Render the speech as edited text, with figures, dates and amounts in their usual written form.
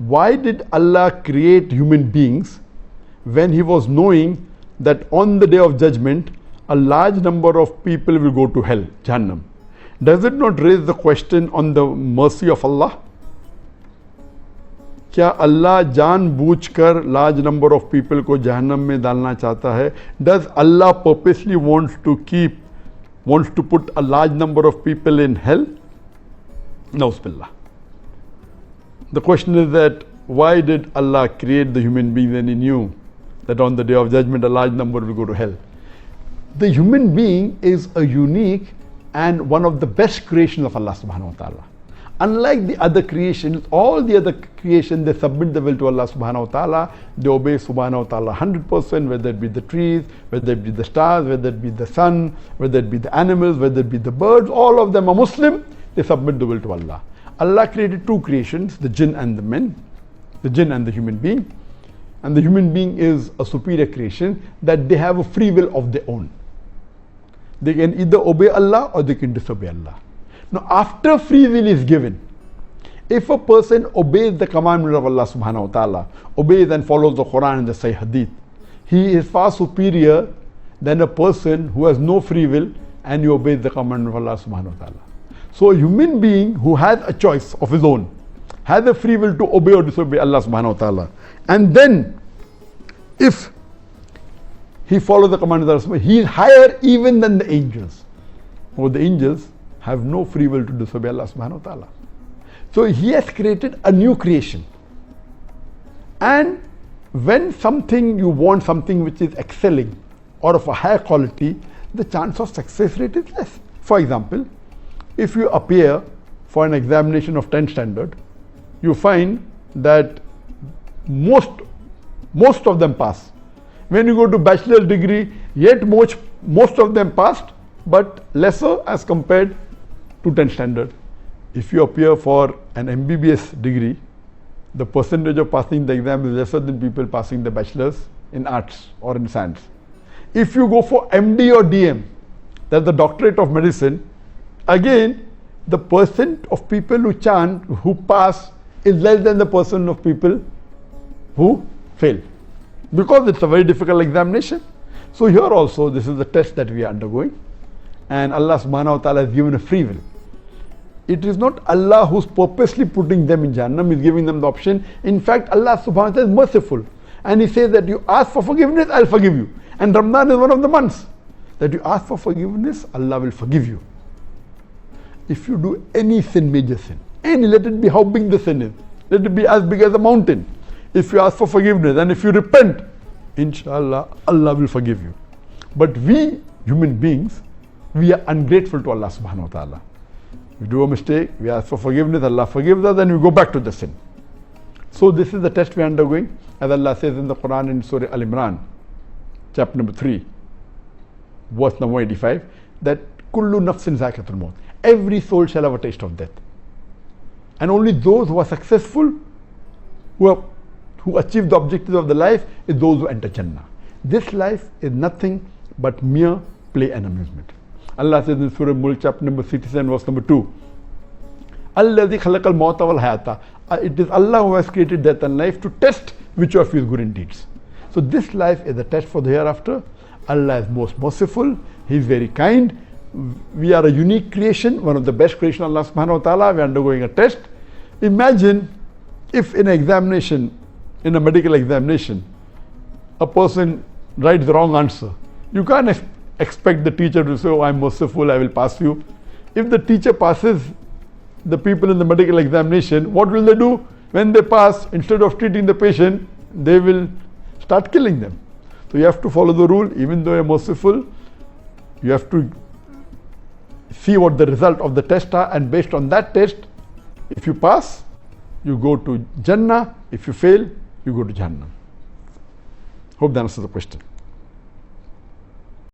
why did Allah create human beings when He was knowing that on the day of judgment a large number of people will go to hell, Jannah? Does it not raise the question on the mercy of Allah? क्या अल्लाह जानबूझकर large number of people को जहन्नम में डालना चाहता है? Does Allah purposely wants to put a large number of people in hell? No, billah. The question is that why did Allah create the human being when He knew that on the day of judgment a large number will go to hell? The human being is a unique and one of the best creations of Allah subhanahu wa ta'ala. Unlike the other creations, all the other creations, they submit the will to Allah subhanahu wa ta'ala, they obey subhanahu wa ta'ala 100%, whether it be the trees, whether it be the stars, whether it be the sun, whether it be the animals, whether it be the birds, all of them are Muslim, they submit the will to Allah. Allah created two creations, the jinn and the men, the jinn and the human being. And the human being is a superior creation that they have a free will of their own. They can either obey Allah or they can disobey Allah. Now, after free will is given, if a person obeys the commandment of Allah subhanahu wa ta'ala, obeys and follows the Quran and the Sahih Hadith, he is far superior than a person who has no free will and he obeys the commandment of Allah subhanahu wa ta'ala. So a human being who has a choice of his own, has a free will to obey or disobey Allah subhanahu wa ta'ala, and then if he follows the commandment of Allah, he is higher even than the angels. Or the angels have no free will to disobey Allah subhanahu wa ta'ala. So He has created a new creation. And when you want something which is excelling or of a higher quality, the chance of success rate is less. For example, if you appear for an examination of 10th standard, you find that most of them pass. When you go to bachelor's degree, yet most of them passed, but lesser as compared to 10th standard. If you appear for an MBBS degree, the percentage of passing the exam is lesser than people passing the bachelor's in arts or in science. If you go for MD or DM, that's the doctorate of medicine, again the percent of people who pass is less than the percent of people who fail, because it's a very difficult examination. So here also this is the test that we are undergoing, and Allah subhanahu wa ta'ala has given a free will. It is not Allah who's purposely putting them in Jannah, He's giving them the option. In fact, Allah subhanahu wa ta'ala is merciful, and He says that you ask for forgiveness, I'll forgive you. And Ramadan is one of the months that you ask for forgiveness, Allah will forgive you. If you do any sin, major sin, let it be how big the sin is, let it be as big as a mountain. If you ask for forgiveness and if you repent, inshallah, Allah will forgive you. But we human beings, we are ungrateful to Allah subhanahu wa ta'ala. We do a mistake, we ask for forgiveness, Allah forgives us, and we go back to the sin. So this is the test we are undergoing, as Allah says in the Quran in Surah Al-Imran, chapter number 3, verse number 85, that kullu nafsin zakatul maut, every soul shall have a taste of death. And only those who are successful, who achieve the objectives of the life, is those who enter Jannah. This life is nothing but mere play and amusement. Allah says in Surah Mulk, chapter number 67, verse number 2, Alladhi khalaqal mawta wal hayata. It is Allah who has created death and life to test which of you is good in deeds. So this life is a test for the hereafter. Allah is most merciful, He is very kind. We are a unique creation, one of the best creation of Allah subhanahu wa ta'ala. We are undergoing a test. Imagine if in an examination, in a medical examination, a person writes the wrong answer. You can't expect the teacher to say, oh, I'm merciful, I will pass you. If the teacher passes the people in the medical examination, what will they do? When they pass, instead of treating the patient, they will start killing them. So you have to follow the rule. Even though you're merciful, you have to see what the result of the test are, and based on that test, if you pass, you go to Jannah. If you fail, you go to Jannah. Hope that answers the question.